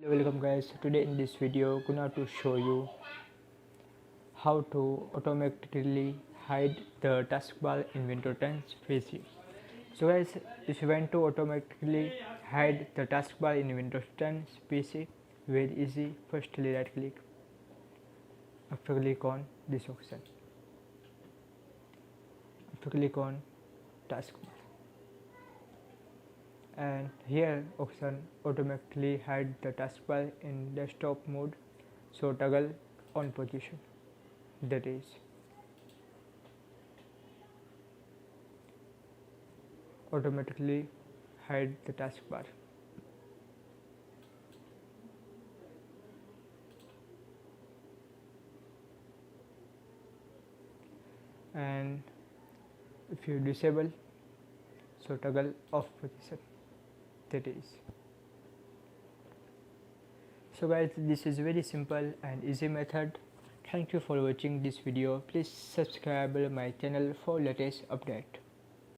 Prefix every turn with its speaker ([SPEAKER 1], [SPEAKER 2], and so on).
[SPEAKER 1] Welcome guys, today in this video gonna to show you how to automatically hide the taskbar in Windows 10 PC. So guys, if you want to automatically hide the taskbar in Windows 10 PC, very easy. Firstly, right click, after click on this option, after click on taskbar, and here option automatically hide the taskbar in desktop mode, so toggle on position, that is automatically hide the taskbar. And if you disable, so toggle off position, that is. So guys, this is very simple and easy method. Thank you for watching this video. Please subscribe my channel for latest update.